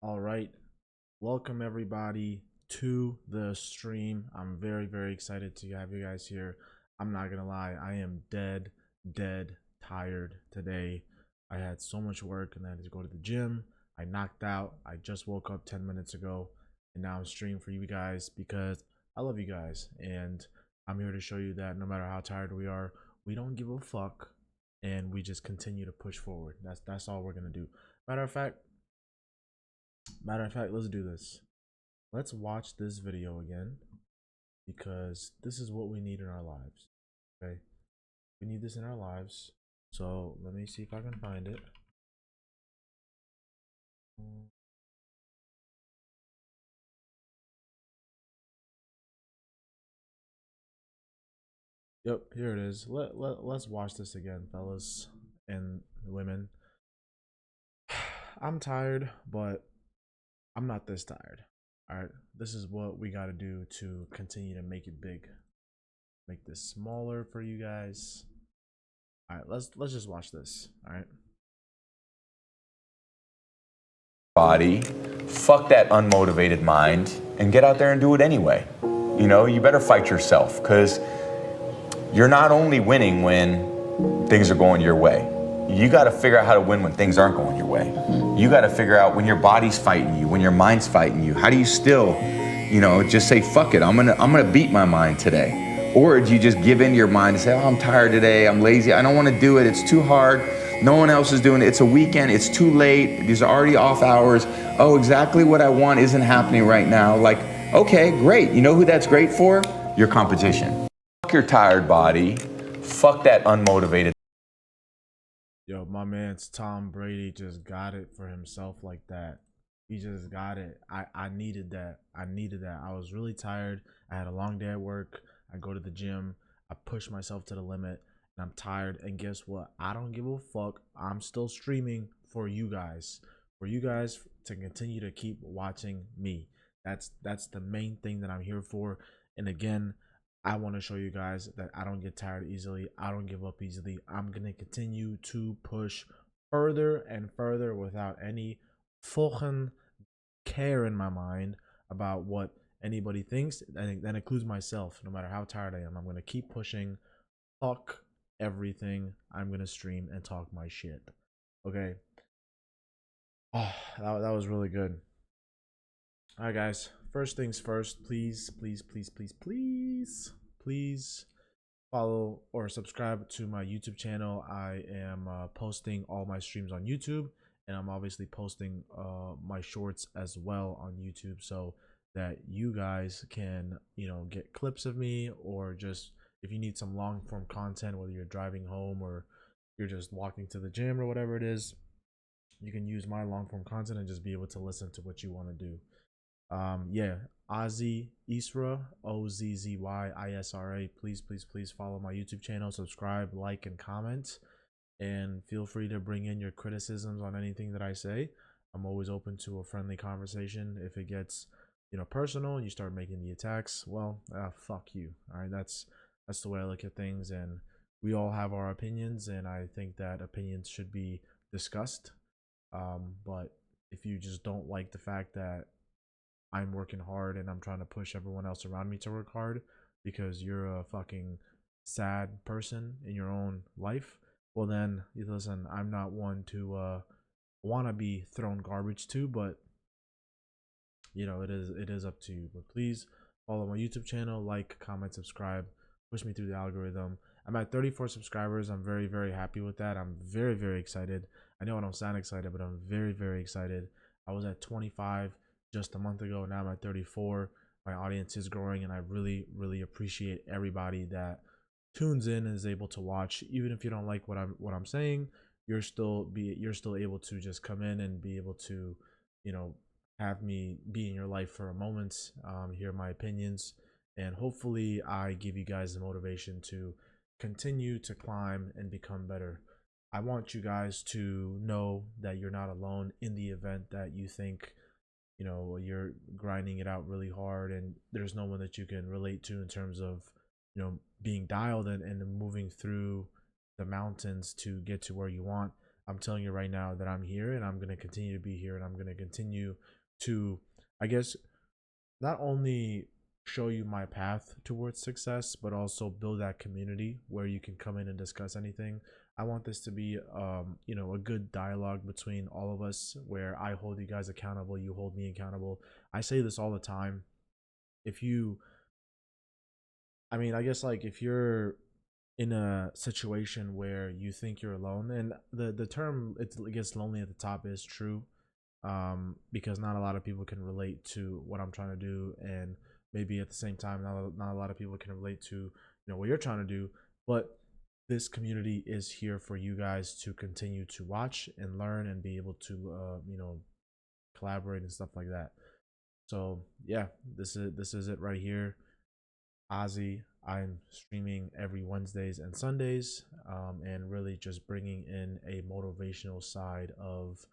All right. Welcome everybody to the stream. I'm very excited to have you guys here. I'm not going to lie. I am dead tired today. I had so much work and I had to go to the gym. I knocked out. I just woke up 10 minutes ago and now I'm streaming for you guys because I love you guys and I'm here to show you that no matter how tired we are, we don't give a fuck and we just continue to push forward. That's all we're going to do. Matter of fact, let's do this. Let's watch this video again because this is what we need in our lives. Okay, we need this in our lives. So let me see if I can find it. Yep, here it is. Let's watch this again, fellas and women. I'm tired, but I'm not this tired. All right, this is what we got to do to continue to make it big. Make this smaller for you guys. All right, let's just watch this. All right. Body, fuck that unmotivated mind, and get out there and do it anyway. You know, you better fight yourself, because you're not only winning when things are going your way. You got to figure out how to win when things aren't going your way. You got to figure out when your body's fighting you, when your mind's fighting you. How do you still, just say, fuck it, I'm gonna beat my mind today? Or do you just give in to your mind and say, oh, I'm tired today, I'm lazy, I don't want to do it, it's too hard, no one else is doing it, it's a weekend, it's too late, these are already off hours, oh, exactly what I want isn't happening right now. Like, okay, great. You know who that's great for? Your competition. Fuck your tired body. Fuck that unmotivated. Yo, my man's Tom Brady just got it for himself like that. He just got it. I needed that. I needed that. I was really tired. I had a long day at work. I go to the gym. I push myself to the limit and I'm tired. And guess what? I don't give a fuck. I'm still streaming for you guys. For you guys to continue to keep watching me. That's the main thing that I'm here for. And again, I want to show you guys that I don't get tired easily. I don't give up easily. I'm going to continue to push further and further without any fucking care in my mind about what anybody thinks. I think that includes myself. No matter how tired I am, I'm going to keep pushing. Fuck everything. I'm going to stream and talk my shit. Okay. Oh, that was really good. All right, guys. First things first, please follow or subscribe to my YouTube channel. I am posting all my streams on YouTube, and I'm obviously posting my shorts as well on YouTube, so that you guys can get clips of me, or just if you need some long form content, whether you're driving home or you're just walking to the gym or whatever it is, you can use my long form content and just be able to listen to what you want to do. Yeah, Ozzy Isra, OZZYISRA. Please follow my YouTube channel, subscribe, like, and comment, and feel free to bring in your criticisms on anything that I say. I'm always open to a friendly conversation. If it gets personal and you start making the attacks, well, fuck you. All right, that's the way I look at things, and we all have our opinions, and I think that opinions should be discussed. But if you just don't like the fact that I'm working hard and I'm trying to push everyone else around me to work hard because you're a fucking sad person in your own life, well then listen, I'm not one to want to be thrown garbage to, but it is up to you. But please follow my YouTube channel, like, comment, subscribe, push me through the algorithm. I'm at 34 subscribers. I'm very happy with that. I'm very excited. I know I don't sound excited, but I'm very excited. I was at 25 just a month ago. Now I'm at 34. My audience is growing, and I really appreciate everybody that tunes in and is able to watch. Even if you don't like what I'm saying, you're still able to just come in and be able to, you know, have me be in your life for a moment, hear my opinions, and hopefully I give you guys the motivation to continue to climb and become better. I want you guys to know that you're not alone in the event that you think you're grinding it out really hard and there's no one that you can relate to in terms of being dialed and moving through the mountains to get to where you want. I'm telling you right now that I'm here and I'm going to continue to be here, and I'm going to continue to, I guess, not only show you my path towards success, but also build that community where you can come in and discuss anything. I want this to be, a good dialogue between all of us, where I hold you guys accountable, you hold me accountable. I say this all the time. If you, I mean, I guess, like, if you're in a situation where you think you're alone, and the term it gets lonely at the top is true, because not a lot of people can relate to what I'm trying to do, and maybe at the same time not a lot of people can relate to what you're trying to do. But this community is here for you guys to continue to watch and learn and be able to collaborate and stuff like that. So yeah, this is it right here. Ozzy. I'm streaming every Wednesdays and Sundays, and really just bringing in a motivational side of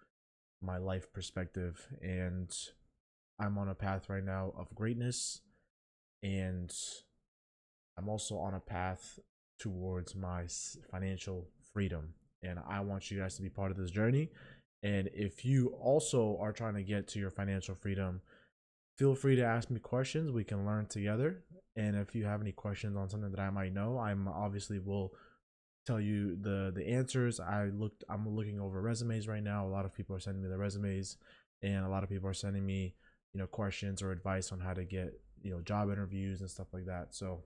my life perspective. And I'm on a path right now of greatness, and I'm also on a path towards my financial freedom. And I want you guys to be part of this journey. And if you also are trying to get to your financial freedom, feel free to ask me questions. We can learn together. And if you have any questions on something that I might know, I'm obviously will tell you the answers. I'm looking over resumes right now. A lot of people are sending me their resumes, and a lot of people are sending me questions or advice on how to get job interviews and stuff like that. So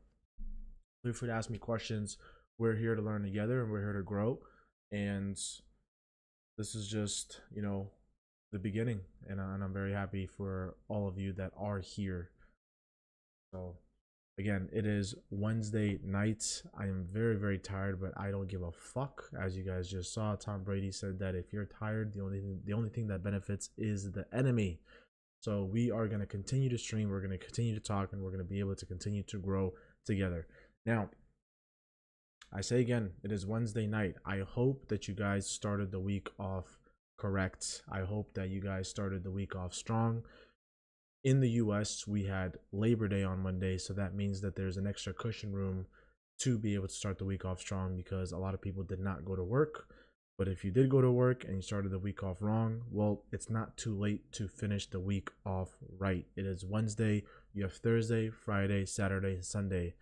feel free to ask me questions. We're here to learn together, and we're here to grow. And this is just the beginning, and I'm very happy for all of you that are here. So again, it is Wednesday night. I am very, very tired, but I don't give a fuck. As you guys just saw, Tom Brady said that if you're tired, the only thing that benefits is the enemy. So we are going to continue to stream. We're going to continue to talk, and we're going to be able to continue to grow together. Now, I say again, it is Wednesday night. I hope that you guys started the week off correct. I hope that you guys started the week off strong. In the US, we had Labor Day on Monday, so that means that there's an extra cushion room to be able to start the week off strong, because a lot of people did not go to work. But if you did go to work and you started the week off wrong, well, it's not too late to finish the week off right. It is Wednesday. You have Thursday, Friday, Saturday, and Sunday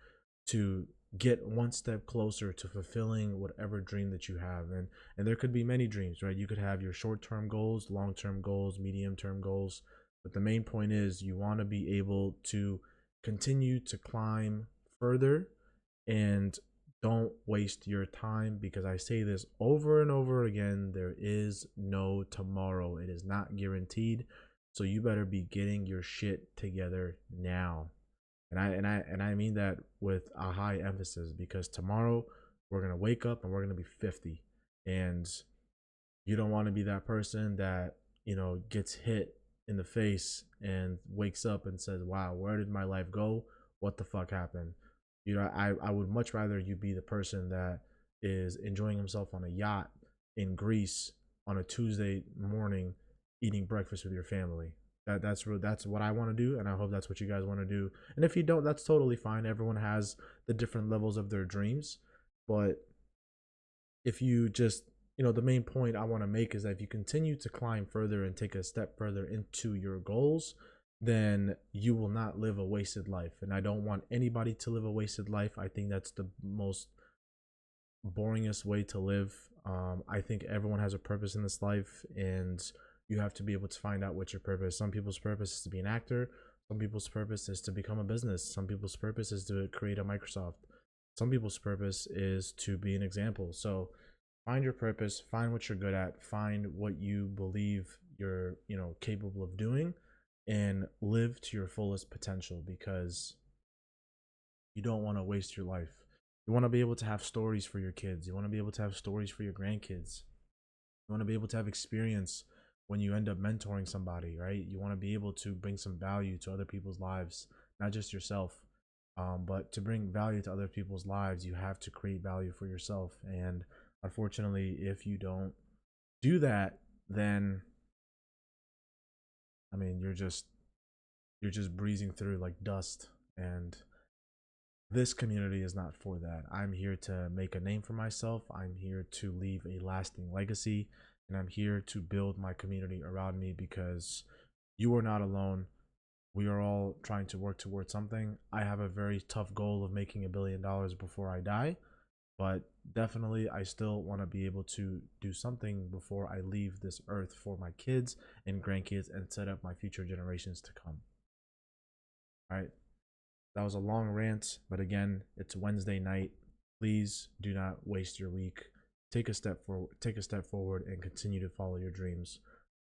to get one step closer to fulfilling whatever dream that you have. And there could be many dreams, right? You could have your short-term goals, long-term goals, medium-term goals. But the main point is you want to be able to continue to climb further, and don't waste your time, because I say this over and over again, there is no tomorrow. It is not guaranteed. So you better be getting your shit together now. And I mean that with a high emphasis, because tomorrow we're going to wake up and we're going to be 50. And you don't want to be that person that, gets hit in the face and wakes up and says, wow, where did my life go? What the fuck happened? I would much rather you be the person that is enjoying himself on a yacht in Greece on a Tuesday morning, eating breakfast with your family. That's what I want to do, and I hope that's what you guys want to do. And if you don't, that's totally fine. Everyone has the different levels of their dreams. But if you just, the main point I want to make is that if you continue to climb further and take a step further into your goals, then you will not live a wasted life. And I don't want anybody to live a wasted life. I think that's the most boringest way to live. I think everyone has a purpose in this life, and you have to be able to find out what your purpose. Some people's purpose is to be an actor. Some people's purpose is to become a business. Some people's purpose is to create a Microsoft. Some people's purpose is to be an example. So find your purpose, find what you're good at, find what you believe you're, capable of doing, and live to your fullest potential, because you don't want to waste your life. You want to be able to have stories for your kids. You want to be able to have stories for your grandkids. You want to be able to have experience when you end up mentoring somebody, right? You want to be able to bring some value to other people's lives, not just yourself. But to bring value to other people's lives, you have to create value for yourself. And unfortunately, if you don't do that, then I mean, you're just breezing through like dust. And this community is not for that. I'm here to make a name for myself. I'm here to leave a lasting legacy. and I'm here to build my community around me because you are not alone. We are all trying to work towards something. I have a very tough goal of making $1 billion before I die, but definitely I still want to be able to do something before I leave this earth for my kids and grandkids and set up my future generations to come. All right. That was a long rant, but again, it's Wednesday night. Please do not waste your week. Take a step forward and continue to follow your dreams.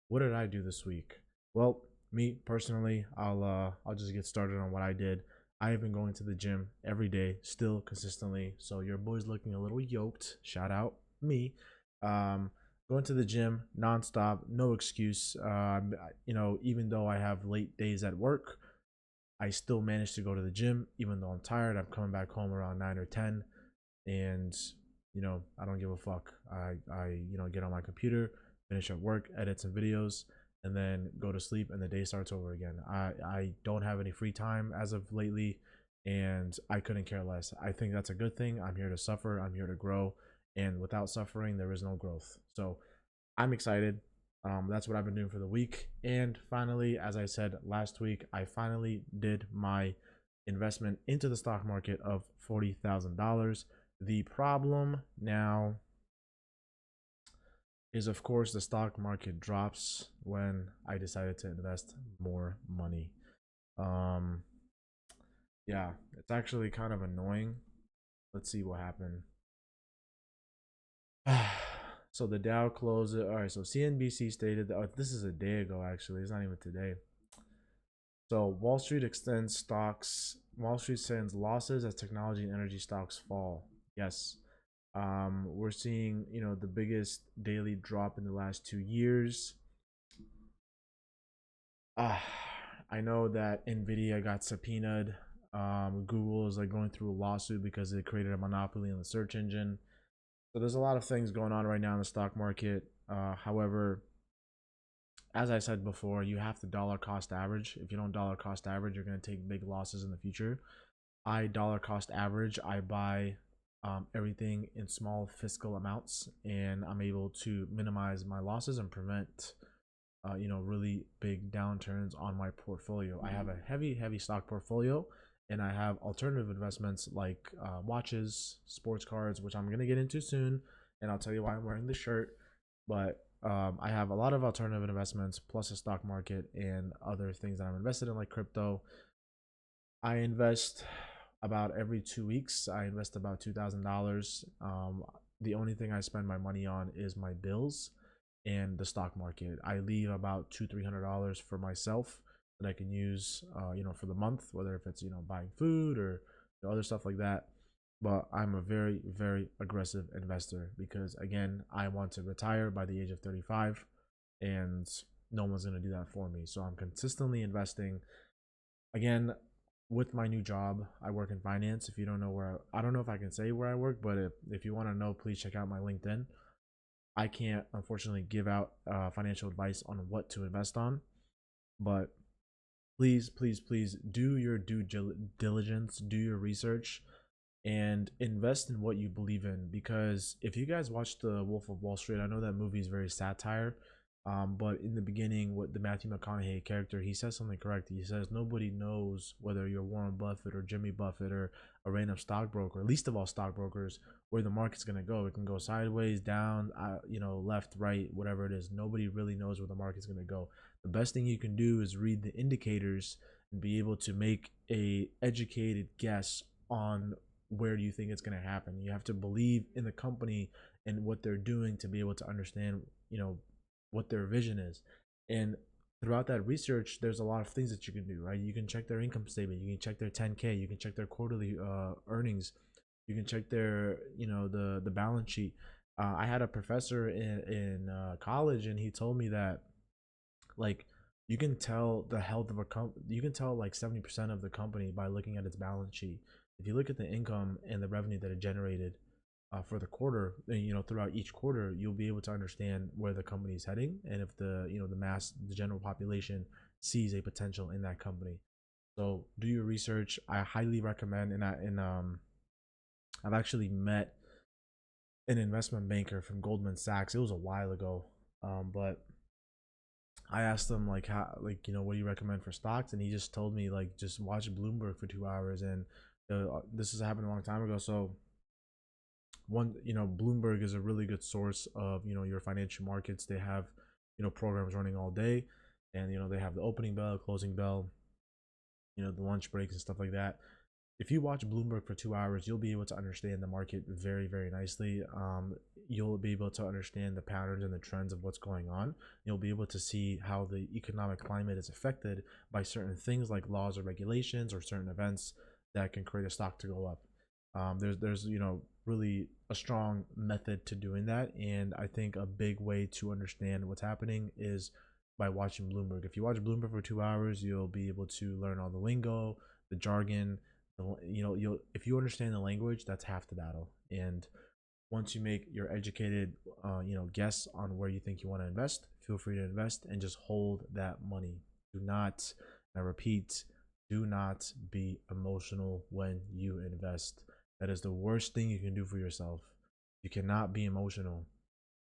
What did I do this week? Well, me personally, I'll just get started on what I did. I have been going to the gym every day, still consistently. So your boy's looking a little yoked. Shout out me. Going to the gym nonstop, no excuse. Even though I have late days at work, I still manage to go to the gym, even though I'm tired. I'm coming back home around 9 or 10, and I don't give a fuck. I get on my computer, finish up work, edit some videos, and then go to sleep, and the day starts over again. I don't have any free time as of lately, and I couldn't care less. I think that's a good thing. I'm here to suffer. I'm here to grow, and without suffering, there is no growth. So I'm excited. That's what I've been doing for the week. And finally, as I said last week, I finally did my investment into the stock market of $40,000. The problem now is, of course, the stock market drops when I decided to invest more money. Yeah, it's actually kind of annoying. Let's see what happened. So the Dow closed it. All right, so CNBC stated that, this is a day ago, actually. It's not even today. So Wall Street sends losses as technology and energy stocks fall. Yes. We're seeing, the biggest daily drop in the last 2 years. I know that Nvidia got subpoenaed. Google is going through a lawsuit because they created a monopoly in the search engine. So there's a lot of things going on right now in the stock market. However, as I said before, you have to dollar cost average. If you don't dollar cost average, you're going to take big losses in the future. I dollar cost average. I buy everything in small fiscal amounts, and I'm able to minimize my losses and prevent really big downturns on my portfolio. I have a heavy stock portfolio, and I have alternative investments like watches, sports cards, which I'm going to get into soon, and I'll tell you why I'm wearing the shirt. But I have a lot of alternative investments plus a stock market and other things that I'm invested in, like crypto. I invest about every 2 weeks. I invest about $2,000. The only thing I spend my money on is my bills and the stock market. I leave about $200-300 for myself that I can use, for the month, whether if it's buying food or other stuff like that. But I'm a very, very aggressive investor because, again, I want to retire by the age of 35, and no one's going to do that for me. So I'm consistently investing. Again, with my new job, I work in finance. If you don't know I don't know if I can say where I work, but if you want to know, please check out my LinkedIn. I can't, unfortunately, give out financial advice on what to invest on, but please do your due diligence, do your research, and invest in what you believe in. Because if you guys watch The Wolf of Wall Street, I know that movie is very satire, but in the beginning, with the Matthew McConaughey character, he says something correct. He says nobody knows whether you're Warren Buffett or Jimmy Buffett or a random stockbroker, least of all stockbrokers, where the market's going to go. It can go sideways, down, left, right, whatever it is. Nobody really knows where the market's going to go. The best thing you can do is read the indicators and be able to make a educated guess on where do you think it's going to happen. You have to believe in the company and what they're doing to be able to understand, what their vision is. And throughout that research, there's a lot of things that you can do, right? You can check their income statement, you can check their 10K, you can check their quarterly earnings, you can check their the balance sheet. I had a professor in college, and he told me that, like, you can tell the health of a company, you can tell like 70% of the company by looking at its balance sheet. If you look at the income and the revenue that it generated for the quarter, throughout each quarter, you'll be able to understand where the company is heading, and if the general population sees a potential in that company. So do your research. I highly recommend. I've actually met an investment banker from Goldman Sachs. It was a while ago. But I asked him like how, like, you know, what do you recommend for stocks, and he just told me like just watch Bloomberg for 2 hours. And this has happened a long time ago. So one, you know, Bloomberg is a really good source of, you know, your financial markets. They have, you know, programs running all day, and you know they have the opening bell, closing bell, you know, the lunch breaks and stuff like that. If you watch Bloomberg for 2 hours, you'll be able to understand the market very, very nicely. You'll be able to understand the patterns and the trends of what's going on. You'll be able to see how the economic climate is affected by certain things like laws or regulations or certain events that can create a stock to go up. There's you know, really a strong method to doing that, and I think a big way to understand what's happening is by watching Bloomberg. If you watch Bloomberg for 2 hours, you'll be able to learn all the lingo, the jargon. You know, you'll, if you understand the language, that's half the battle. And once you make your educated, you know, guess on where you think you want to invest, feel free to invest and just hold that money. Do not, I repeat, do not be emotional when you invest. That is the worst thing you can do for yourself. You cannot be emotional.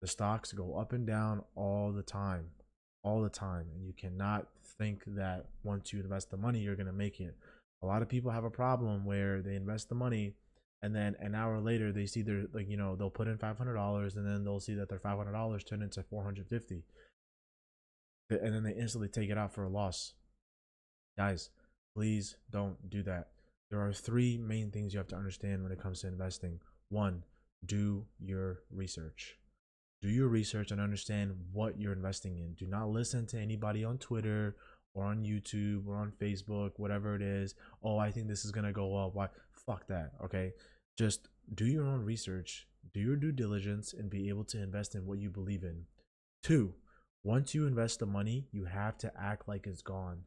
The stocks go up and down all the time, and you cannot think that once you invest the money, you're going to make it. A lot of people have a problem where they invest the money and then an hour later they see their, like, you know, they'll put in $500 and then they'll see that their $500 turn into 450, and then they instantly take it out for a loss. Guys, please don't do that. There are three main things you have to understand when it comes to investing. One, do your research. Do your research and understand what you're investing in. Do not listen to anybody on Twitter or on YouTube or on Facebook, whatever it is. Oh, I think this is gonna go up. Why? Fuck that. Okay, just do your own research, do your due diligence, and be able to invest in what you believe in. Two, once you invest the money, you have to act like it's gone.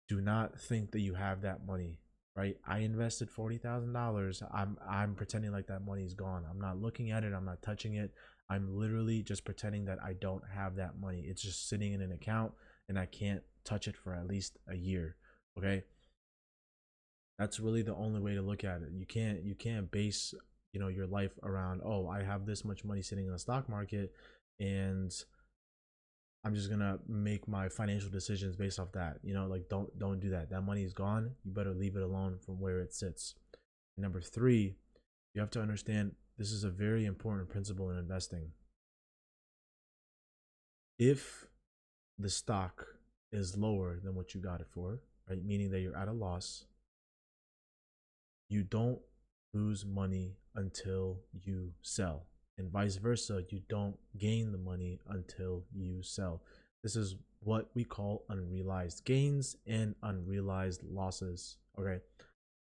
Do not think that you have that money. Right? I invested $40,000. I'm pretending like that money is gone. I'm not looking at it. I'm not touching it. I'm literally just pretending that I don't have that money. It's just sitting in an account and I can't touch it for at least a year. Okay? That's really the only way to look at it. You can't base, you know, your life around, oh, I have this much money sitting in the stock market and I'm just gonna make my financial decisions based off that. You know, like don't do that. That money is gone. You better leave it alone from where it sits. Number three, you have to understand this is a very important principle in investing. If the stock is lower than what you got it for, right? Meaning that you're at a loss, you don't lose money until you sell. And vice versa, you don't gain the money until you sell. This is what we call unrealized gains and unrealized losses. Okay,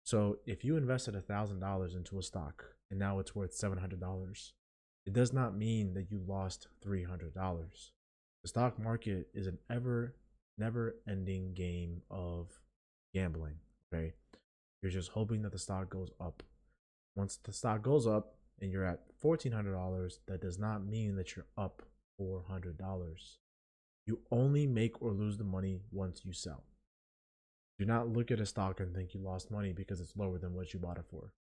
so if you invested $1,000 into a stock and now it's worth $700, it does not mean that you lost $300. The stock market is an never ending game of gambling. Okay, you're just hoping that the stock goes up. Once the stock goes up and you're at $1,400, that does not mean that you're up $400. You only make or lose the money once you sell. Do not look at a stock and think you lost money because it's lower than what you bought it for.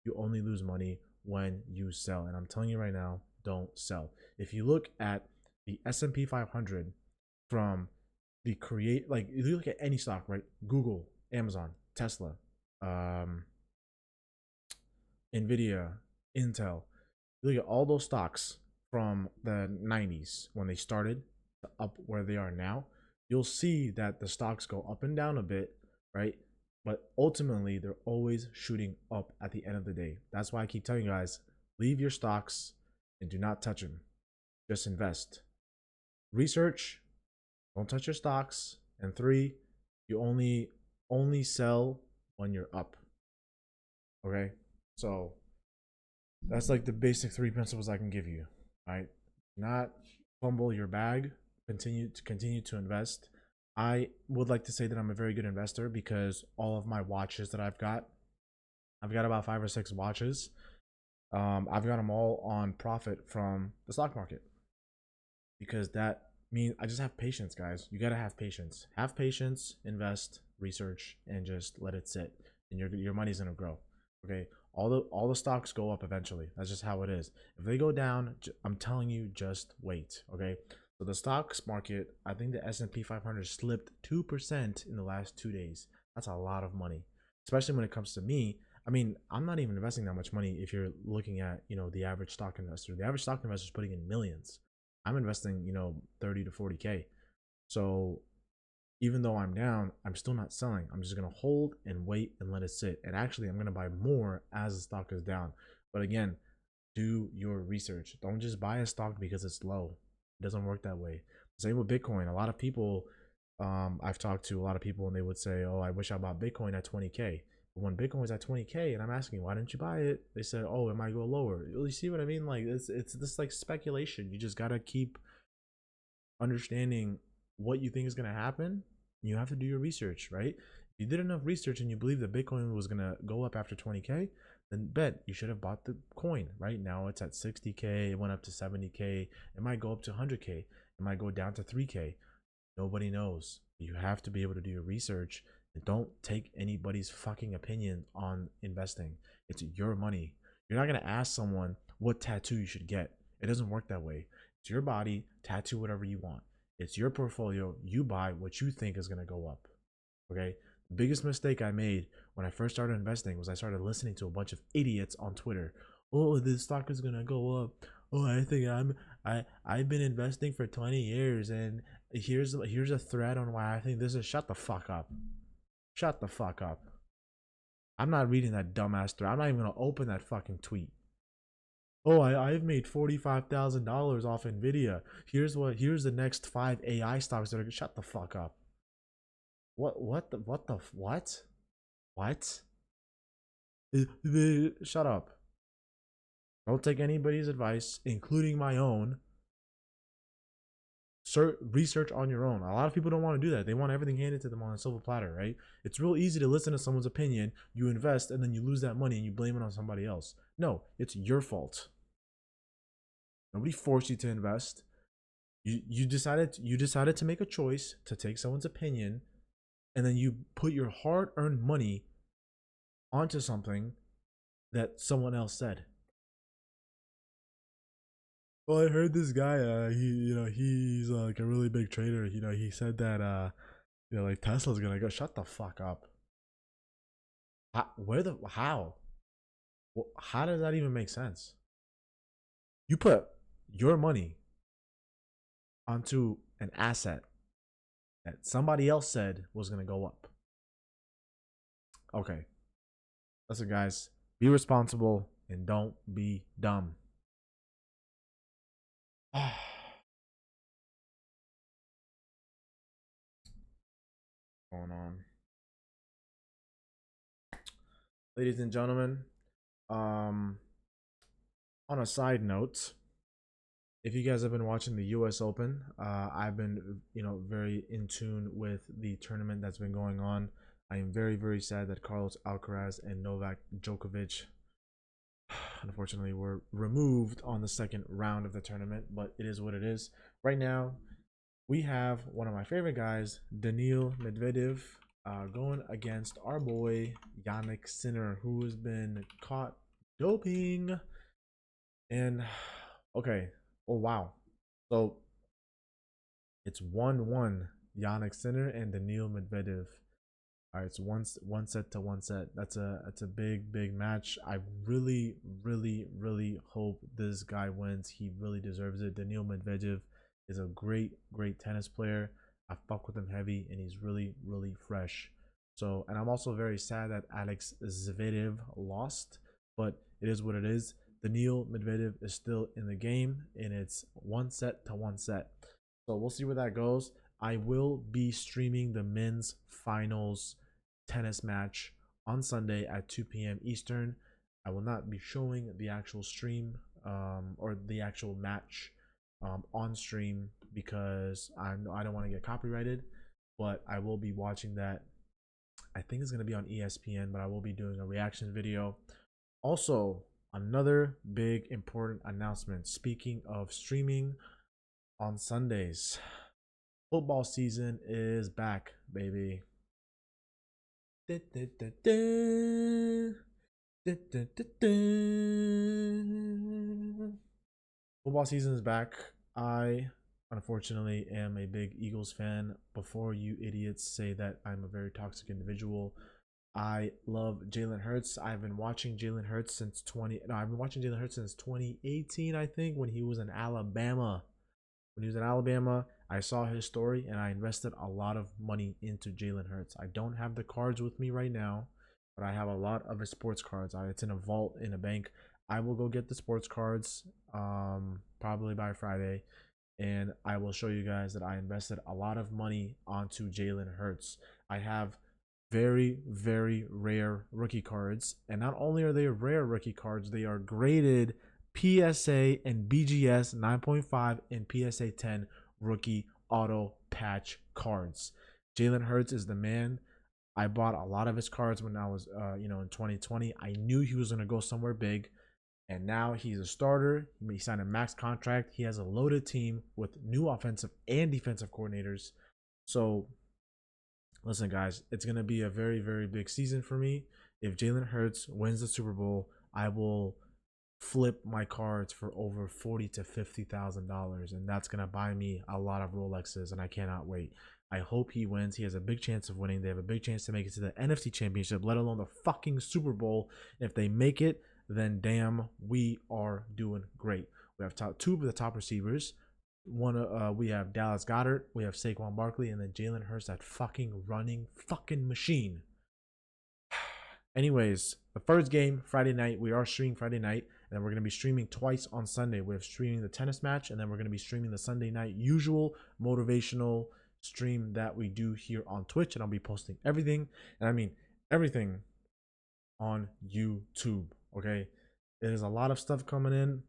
You only lose money when you sell. And I'm telling you right now, don't sell. If you look at the S&P 500 from the like if you look at any stock, right? Google, Amazon, Tesla, Nvidia, Intel. You look at all those stocks from the 90s when they started to up where they are now, you'll see that the stocks go up and down a bit, right? But ultimately, they're always shooting up at the end of the day. That's why I keep telling you guys, leave your stocks and do not touch them. Just invest. Research, don't touch your stocks. And three, you only sell when you're up. Okay? So that's like the basic three principles I can give you. Right? Not fumble your bag. Continue to invest. I would like to say that I'm a very good investor because all of my watches that I've got about 5 or 6 watches. I've got them all on profit from the stock market because that means I just have patience, guys. You gotta have patience. Have patience, invest, research, and just let it sit, and your money's gonna grow. Okay. All the stocks go up eventually. That's just how it is. If they go down, I'm telling you, just wait. Okay. So the stocks market, I think the S&P 500 slipped 2% in the last 2 days. That's a lot of money, especially when it comes to me. I mean, I'm not even investing that much money. If you're looking at, the average stock investor, the average stock investor is putting in millions. I'm investing, 30 to 40K. So even though I'm down, I'm still not selling. I'm just going to hold and wait and let it sit. And actually, I'm going to buy more as the stock is down. But again, do your research. Don't just buy a stock because it's low. It doesn't work that way. Same with Bitcoin. A lot of people, I've talked to a lot of people and they would say, oh, I wish I bought Bitcoin at 20K. But when Bitcoin was at 20K and I'm asking, why didn't you buy it? They said, oh, it might go lower. You see what I mean? Like it's this like speculation. You just got to keep understanding what you think is going to happen. You have to do your research, right? If you did enough research and you believe that Bitcoin was going to go up after 20K, then bet you should have bought the coin. Right now it's at 60K, it went up to 70K, it might go up to 100K, it might go down to 3K. Nobody knows. You have to be able to do your research and don't take anybody's fucking opinion on investing. It's your money. You're not going to ask someone what tattoo you should get. It doesn't work that way. It's your body, tattoo whatever you want. It's your portfolio. You buy what you think is going to go up. Okay? The biggest mistake I made when I first started investing was I started listening to a bunch of idiots on Twitter. Oh, this stock is going to go up. Oh, I think I've been investing for 20 years and here's a thread on why I think this is. Shut the fuck up. Shut the fuck up. I'm not reading that dumbass thread. I'm not even going to open that fucking tweet. Oh, I've made $45,000 off Nvidia. Here's the next 5 AI stocks that are. Shut the fuck up. What? Shut up. Don't take anybody's advice, including my own. Research on your own. A lot of people don't want to do that. They want everything handed to them on a silver platter, right? It's real easy to listen to someone's opinion, you invest, and then you lose that money and you blame it on somebody else. No, it's your fault. Nobody forced you to invest. You decided to make a choice to take someone's opinion, and then you put your hard-earned money onto something that someone else said. Well, I heard this guy, he's like a really big trader. He said that, like Tesla's gonna go. Shut the fuck up. How? How does that even make sense? You put your money onto an asset that somebody else said was gonna go up. Okay. Listen, guys, be responsible and don't be dumb. Going on, ladies and gentlemen. On a side note, if you guys have been watching the US Open, I've been very in tune with the tournament that's been going on. I am very, very sad that Carlos Alcaraz and Novak Djokovic unfortunately were removed on the second round of the tournament, but it is what it is. Right now we have one of my favorite guys, Daniil Medvedev, going against our boy Jannik Sinner, who has been caught doping. And okay, oh wow, so it's 1-1 Jannik Sinner and Daniil Medvedev. All right, it's one set to one set. That's a big match. I really hope this guy wins. He really deserves it. Daniil Medvedev is a great tennis player. I fuck with him heavy, and he's really fresh. So, and I'm also very sad that Alex Zverev lost, but it is what it is. Daniil Medvedev is still in the game, and it's one set to one set. So we'll see where that goes. I will be streaming the men's finals tennis match on Sunday at 2 p.m. Eastern. I will not be showing the actual stream or the actual match on stream because I don't want to get copyrighted, but I will be watching that. I think it's going to be on ESPN, but I will be doing a reaction video. Also, another big important announcement. Speaking of streaming on Sundays, football season is back, baby. Dun, dun, dun, dun. Football season is back. I unfortunately am a big Eagles fan. Before you idiots say that I'm a very toxic individual, I love Jalen Hurts. I've been watching Jalen Hurts since 2018, I think, when he was in Alabama. When he was in Alabama, I saw his story and I invested a lot of money into Jalen Hurts. I don't have the cards with me right now, but I have a lot of his sports cards. It's in a vault in a bank. I will go get the sports cards probably by Friday, and I will show you guys that I invested a lot of money onto Jalen Hurts. I have very, very rare rookie cards, and not only are they rare rookie cards, they are graded PSA and BGS 9.5 and PSA 10 rookie auto patch cards. Jalen Hurts is the man. I bought a lot of his cards when I was, in 2020. I knew he was going to go somewhere big, and now he's a starter. He signed a max contract. He has a loaded team with new offensive and defensive coordinators. So, listen, guys, it's going to be a very, very big season for me. If Jalen Hurts wins the Super Bowl, I will flip my cards for over $40,000 to $50,000, and that's gonna buy me a lot of Rolexes, and I cannot wait. I hope he wins. He has a big chance of winning. They have a big chance to make it to the NFC Championship, let alone the fucking Super Bowl. If they make it, then damn, we are doing great. We have two of the top receivers. We have Dallas Goedert, we have Saquon Barkley, and then Jalen Hurts, that fucking running fucking machine. Anyways, the first game Friday night. We are streaming Friday night, and then we're going to be streaming twice on Sunday. We're streaming the tennis match, and then we're going to be streaming the Sunday night usual motivational stream that we do here on Twitch, and I'll be posting everything, and I mean everything, on YouTube. Okay, there's a lot of stuff coming in.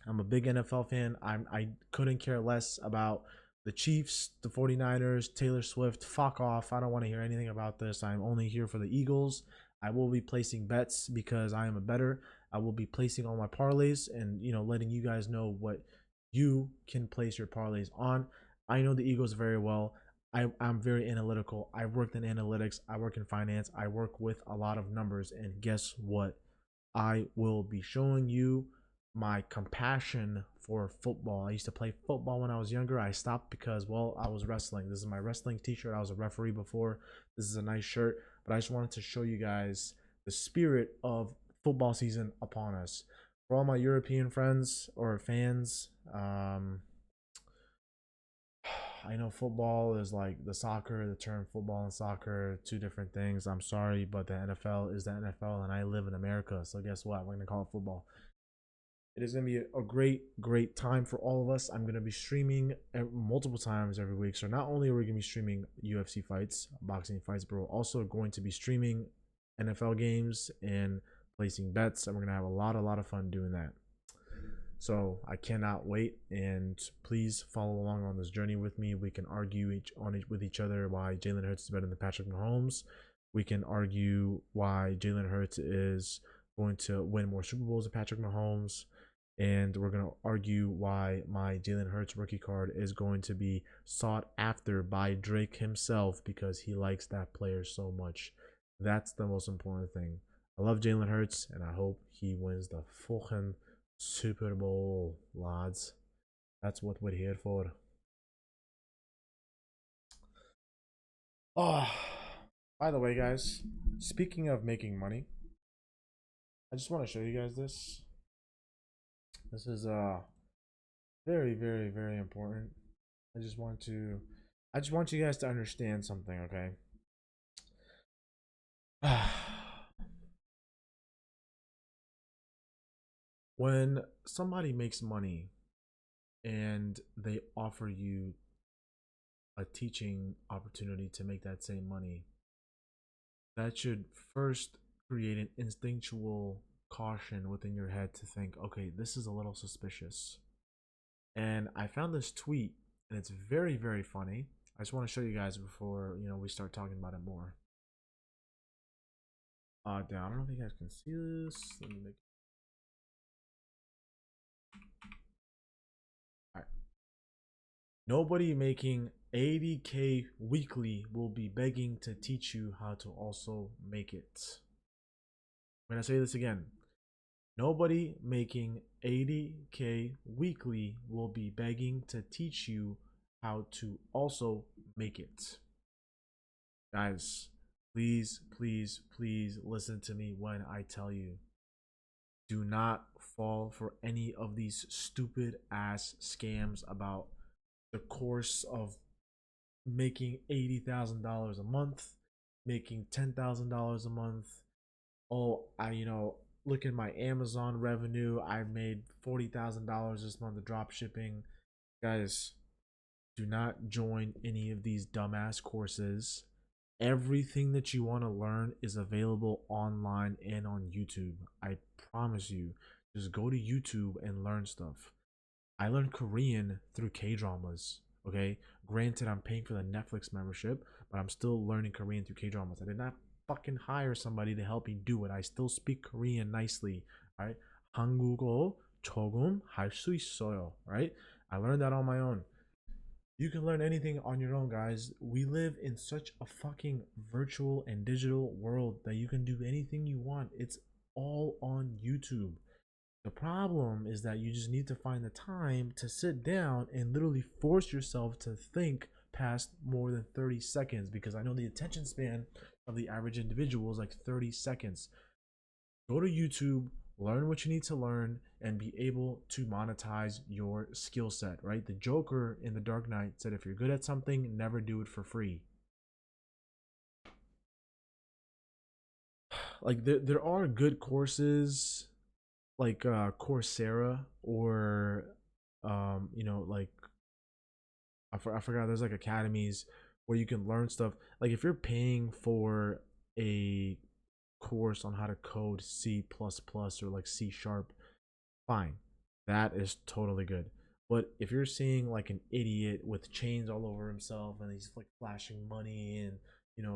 I'm a big NFL fan. I couldn't care less about the Chiefs, the 49ers, Taylor Swift. Fuck off. I don't want to hear anything about this. I'm only here for the Eagles. I will be placing bets because I am a bettor. I will be placing all my parlays and, letting you guys know what you can place your parlays on. I know the Eagles very well. I'm very analytical. I've worked in analytics. I work in finance. I work with a lot of numbers. And guess what? I will be showing you my compassion for football. I used to play football when I was younger. I stopped because, well, I was wrestling. This is my wrestling t-shirt. I was a referee before. This is a nice shirt, but I just wanted to show you guys the spirit of football season upon us. For all my European friends or fans, I know football is like the term football and soccer, two different things. I'm sorry, but the NFL is the NFL, and I live in America. So guess what? We're going to call it football. It is going to be a great time for all of us. I'm going to be streaming multiple times every week. So not only are we going to be streaming UFC fights, boxing fights, but we're also going to be streaming NFL games and placing bets. And we're going to have a lot of fun doing that. So I cannot wait. And please follow along on this journey with me. We can argue with each other why Jalen Hurts is better than Patrick Mahomes. We can argue why Jalen Hurts is going to win more Super Bowls than Patrick Mahomes. And we're going to argue why my Jalen Hurts rookie card is going to be sought after by Drake himself because he likes that player so much. That's the most important thing. I love Jalen Hurts, and I hope he wins the fucking Super Bowl, lads. That's what we're here for. Oh, by the way, guys, speaking of making money, I just want to show you guys this. This is very, very, very important. I just want you guys to understand something, okay? When somebody makes money and they offer you a teaching opportunity to make that same money, that should first create an instinctual caution within your head to think, okay, this is a little suspicious. And I found this tweet, and it's very, very funny. I just want to show you guys before we start talking about it more. Damn, I don't know if you guys can see this. Let me make. All right. Nobody making 80K weekly will be begging to teach you how to also make it. I'm going to say this again. Nobody making 80K weekly will be begging to teach you how to also make it. Guys, please, please, please listen to me when I tell you. Do not fall for any of these stupid ass scams about the course of making $80,000 a month, making $10,000 a month. Oh, look at my Amazon revenue. I made $40,000 this month of drop shipping. Guys, do not join any of these dumbass courses. Everything that you want to learn is available online and on YouTube. I promise you. Just go to YouTube and learn stuff. I learned Korean through K-dramas. Okay, granted, I'm paying for the Netflix membership, but I'm still learning Korean through K-dramas. I did not fucking hire somebody to help me do it. I still speak Korean nicely. All right, 한국어 조금 할 수 있어요. Right, I learned that on my own. You can learn anything on your own, guys. We live in such a fucking virtual and digital world that you can do anything you want. It's all on YouTube. The problem is that you just need to find the time to sit down and literally force yourself to think past more than 30 seconds, because I know the attention span of the average individual is like 30 seconds. Go to YouTube, learn what you need to learn, and be able to monetize your skill set, right? The Joker in The Dark Knight said, if you're good at something, never do it for free. Like there are good courses like Coursera or like I forgot, there's like academies where you can learn stuff. Like if you're paying for a course on how to code C++ or like C sharp, fine, that is totally good. But if you're seeing like an idiot with chains all over himself and he's like flashing money and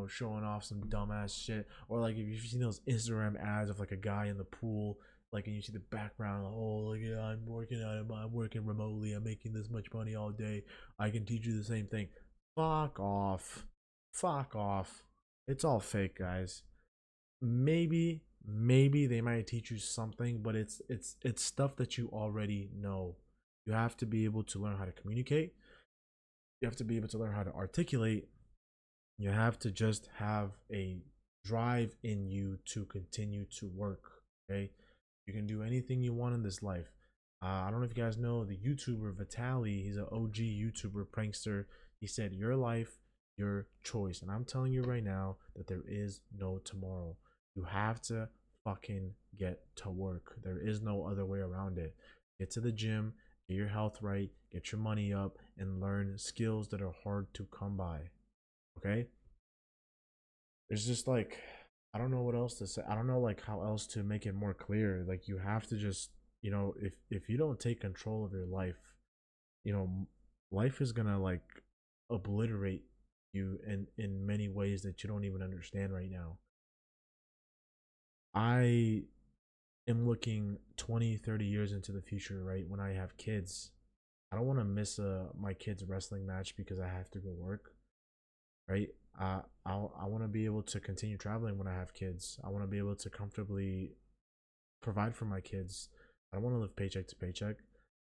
showing off some dumbass shit, or like if you've seen those Instagram ads of like a guy in the pool, like, and you see the background, like, oh, like, yeah, I'm working remotely, I'm making this much money all day, I can teach you the same thing. Fuck off. Fuck off. It's all fake, guys. Maybe they might teach you something, but it's stuff that you already know. You have to be able to learn how to communicate. You have to be able to learn how to articulate. You have to just have a drive in you to continue to work. Okay, you can do anything you want in this life. I don't know if you guys know the YouTuber Vitaly. He's an OG YouTuber prankster. He said, "Your life, your choice." And I'm telling you right now that there is no tomorrow. You have to fucking get to work. There is no other way around it. Get to the gym, get your health right, get your money up, and learn skills that are hard to come by. Okay? There's just like, I don't know what else to say. I don't know like how else to make it more clear. Like you have to just, if you don't take control of your life, life is gonna like obliterate you in many ways that you don't even understand right now. I am looking 20, 30 years into the future, right? When I have kids, I don't want to miss my kids' wrestling match because I have to go work, right? I want to be able to continue traveling when I have kids. I want to be able to comfortably provide for my kids. I don't want to live paycheck to paycheck.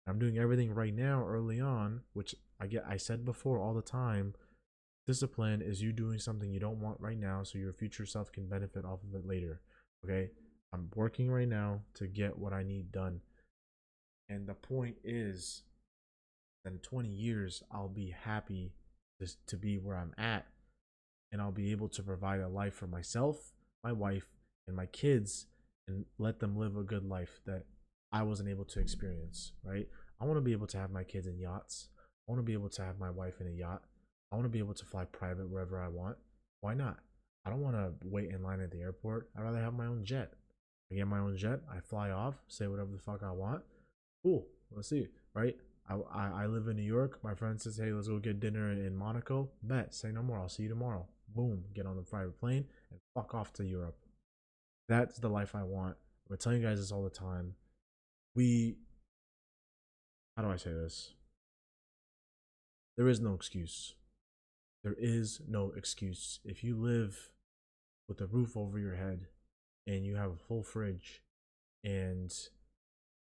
I'm doing everything right now early on, which I said before all the time. Discipline is you doing something you don't want right now so your future self can benefit off of it later. Okay? I'm working right now to get what I need done. And the point is that in 20 years, I'll be happy to be where I'm at. And I'll be able to provide a life for myself, my wife, and my kids, and let them live a good life that I wasn't able to experience, right? I want to be able to have my kids in yachts. I want to be able to have my wife in a yacht. I want to be able to fly private wherever I want. Why not? I don't want to wait in line at the airport. I'd rather have my own jet. I get my own jet. I fly off, say whatever the fuck I want. Cool. Let's see, right? I live in New York. My friend says, hey, let's go get dinner in Monaco. Bet. Say no more. I'll see you tomorrow. Boom. Get on the private plane and fuck off to Europe. That's the life I want. I'm telling you guys this all the time. How do I say this? There is no excuse. There is no excuse. If you live with a roof over your head and you have a full fridge and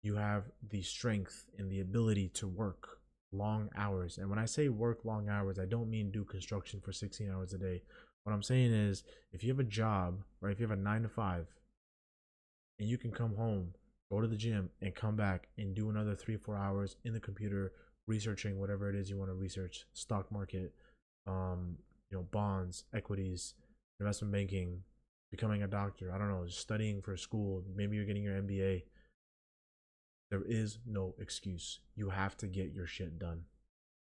you have the strength and the ability to work long hours. And when I say work long hours, I don't mean do construction for 16 hours a day. What I'm saying is, if you have a job, right, if you have a 9 to 5, and you can come home, go to the gym, and come back and do another 3 or 4 hours in the computer researching whatever it is you want to research, stock market, bonds, equities, investment banking, becoming a doctor, I don't know, studying for school, maybe you're getting your MBA. There is no excuse. You have to get your shit done.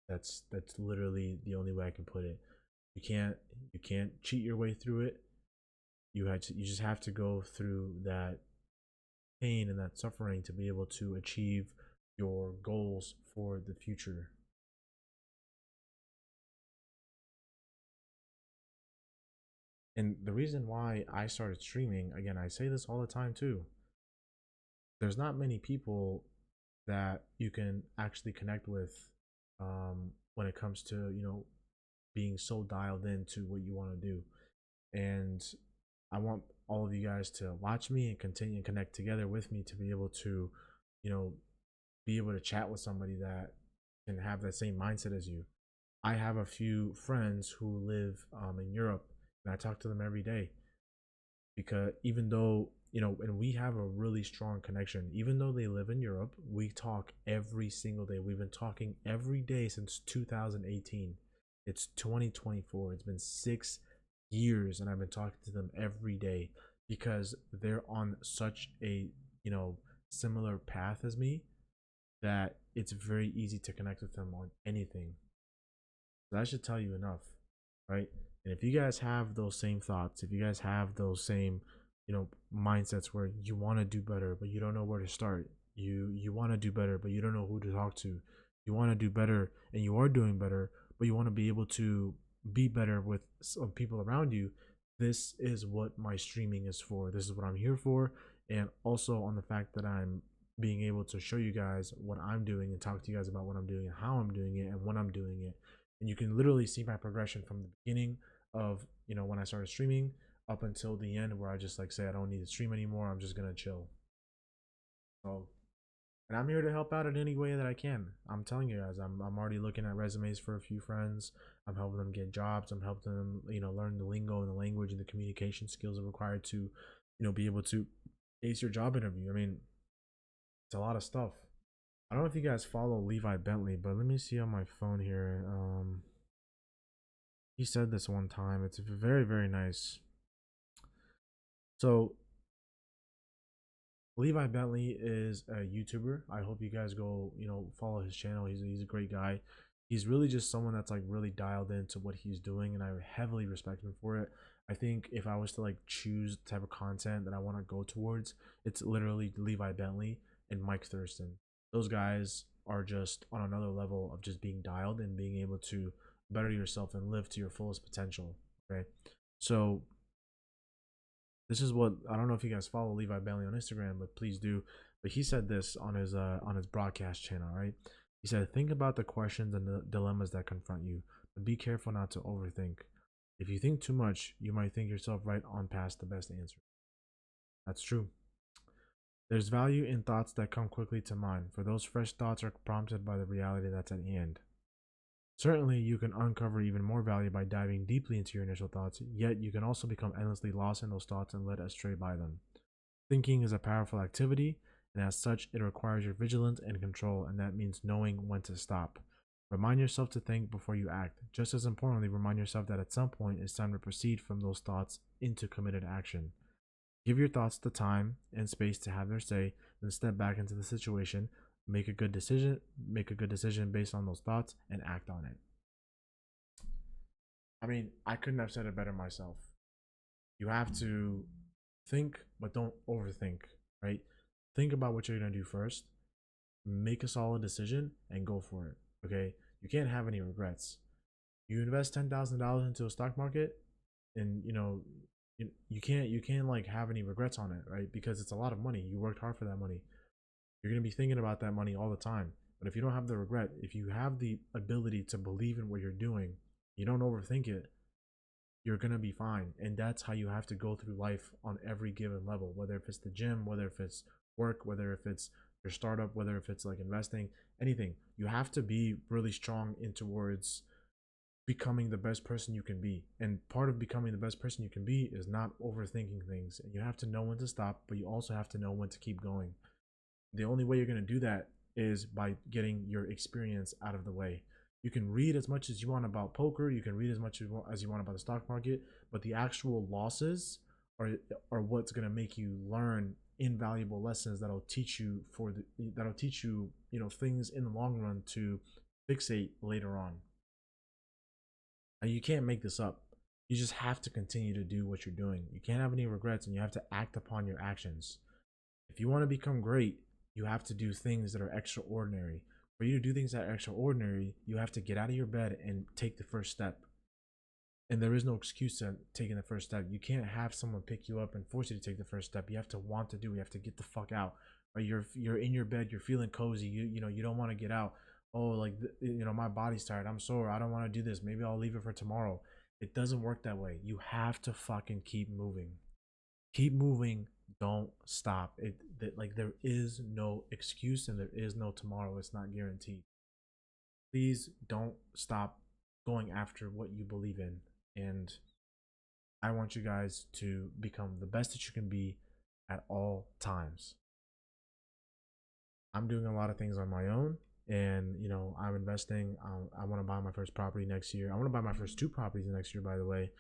That's literally the only way I can put it. You can't cheat your way through it. You just have to go through that pain and that suffering to be able to achieve your goals for the future. And the reason why I started streaming, again, I say this all the time too. There's not many people that you can actually connect with when it comes to, being so dialed into what you want to do. And I want all of you guys to watch me and continue and connect together with me to be able to, be able to chat with somebody that can have that same mindset as you. I have a few friends who live in Europe, and I talk to them every day, because even though, and we have a really strong connection, even though they live in Europe, we talk every single day. We've been talking every day since 2018. It's 2024. It's been 6 years, and I've been talking to them every day because they're on such a, similar path as me, that it's very easy to connect with them on anything. So that should tell you enough, right? And if you guys have those same thoughts, if you guys have those same, mindsets where you want to do better but you don't know where to start, you want to do better but you don't know who to talk to, you want to do better and you are doing better but you want to be able to be better with some people around you, this is what my streaming is for. This is what I'm here for. And also on the fact that I'm being able to show you guys what I'm doing and talk to you guys about what I'm doing and how I'm doing it and when I'm doing it. And you can literally see my progression from the beginning of, when I started streaming up until the end, where I just say I don't need to stream anymore, I'm just gonna chill. So, and I'm here to help out in any way that I can. I'm telling you guys, I'm already looking at resumes for a few friends. I'm helping them get jobs. I'm helping them, learn the lingo and the language and the communication skills required to, be able to ace your job interview. I mean, it's a lot of stuff. I don't know if you guys follow Levi Bentley, but let me see on my phone here. He said this one time. It's very, very nice. So Levi Bentley is a YouTuber. I hope you guys go, follow his channel. He's a great guy. He's really just someone that's really dialed into what he's doing, and I heavily respect him for it. I think if I was to choose the type of content that I want to go towards, it's literally Levi Bentley and Mike Thurston. Those guys are just on another level of just being dialed and being able to better yourself and live to your fullest potential. Okay, so this is what, I don't know if you guys follow Levi Bentley on Instagram, but please do. But he said this on his broadcast channel, right? He said, think about the questions and the dilemmas that confront you, but be careful not to overthink. If you think too much, you might think yourself right on past the best answer. That's true. There's value in thoughts that come quickly to mind, for those fresh thoughts are prompted by the reality that's at hand. Certainly, you can uncover even more value by diving deeply into your initial thoughts, yet you can also become endlessly lost in those thoughts and led astray by them. Thinking is a powerful activity, and as such, it requires your vigilance and control, and that means knowing when to stop. Remind yourself to think before you act. Just as importantly, remind yourself that at some point it's time to proceed from those thoughts into committed action. Give your thoughts the time and space to have their say, then step back into the situation, make a good decision based on those thoughts, and act on it. I mean, I couldn't have said it better myself. You have to think, but don't overthink, right? Think about what you're going to do first, make a solid decision, and go for it. Okay, you can't have any regrets. You invest $10,000 into a stock market, and you can't have any regrets on it, right? Because it's a lot of money. You worked hard for that money. You're going to be thinking about that money all the time. But if you don't have the regret, if you have the ability to believe in what you're doing, you don't overthink it, you're gonna be fine. And that's how you have to go through life on every given level, whether if it's the gym, whether if it's work, whether if it's your startup, whether if it's like investing, anything. You have to be really strong in towards becoming the best person you can be. And part of becoming the best person you can be is not overthinking things. And you have to know when to stop, but you also have to know when to keep going. The only way you're going to do that is by getting your experience out of the way. You can read as much as you want about poker, you can read as much as you want about the stock market, but the actual losses are what's going to make you learn invaluable lessons that'll teach you things in the long run to fixate later on. And you can't make this up. You just have to continue to do what you're doing. You can't have any regrets, and you have to act upon your actions. If you want to become great, you have to do things that are extraordinary. For you to do things that are extraordinary, you have to get out of your bed and take the first step. And there is no excuse to taking the first step. You can't have someone pick you up and force you to take the first step. You have to want to do it. You have to get the fuck out. Or you're in your bed, you're feeling cozy, you don't want to get out. Oh, like, my body's tired, I'm sore, I don't want to do this, maybe I'll leave it for tomorrow. It doesn't work that way. You have to fucking keep moving. Keep moving. Don't stop. There is no excuse and there is no tomorrow. It's not guaranteed. Please don't stop going after what you believe in. And I want you guys to become the best that you can be at all times. I'm doing a lot of things on my own, and I'm investing. I want to buy my first property next year. I want to buy my first 2 properties next year, by the way.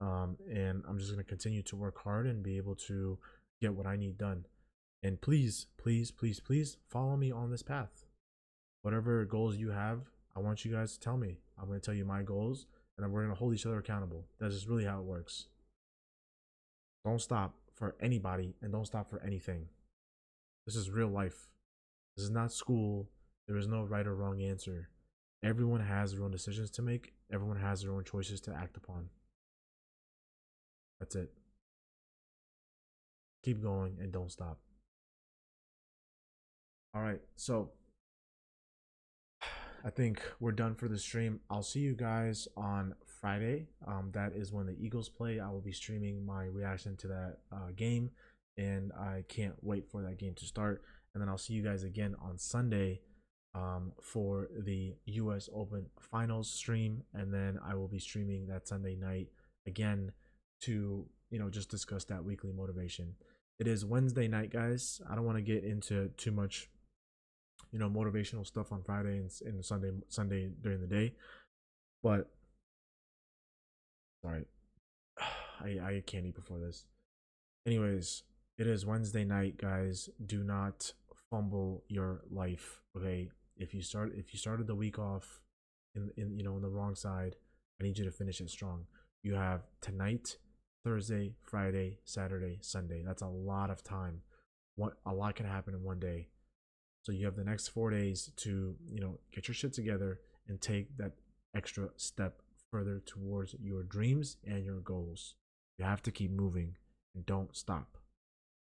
And I'm just going to continue to work hard and be able to get what I need done. And please, please, please, please follow me on this path. Whatever goals you have, I want you guys to tell me. I'm going to tell you my goals, and then we're going to hold each other accountable. That's just really how it works. Don't stop for anybody, and don't stop for anything. This is real life. This is not school. There is no right or wrong answer. Everyone has their own decisions to make. Everyone has their own choices to act upon. That's it. Keep going and don't stop. All right, so I think we're done for the stream. I'll see you guys on Friday. That is when the Eagles play. I will be streaming my reaction to that game, and I can't wait for that game to start. And then I'll see you guys again on Sunday for the US Open Finals stream, and then I will be streaming that Sunday night again to just discuss that weekly motivation. It is Wednesday night, guys. I don't want to get into too much motivational stuff on Friday and Sunday during the day, but sorry, I can't eat before this. Anyways, it is Wednesday night, guys. Do not fumble your life, okay? If you started the week off in the wrong side, I need you to finish it strong. You have tonight, Thursday, Friday, Saturday, Sunday. That's a lot of time. A lot can happen in one day. So you have the next 4 days to get your shit together and take that extra step further towards your dreams and your goals. You have to keep moving and don't stop.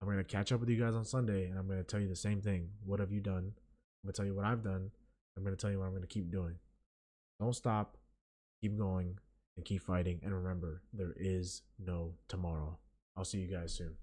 I'm going to catch up with you guys on Sunday, and I'm going to tell you the same thing. What have you done? I'm going to tell you what I've done. I'm going to tell you what I'm going to keep doing. Don't stop. Keep going and keep fighting. And remember, there is no tomorrow. I'll see you guys soon.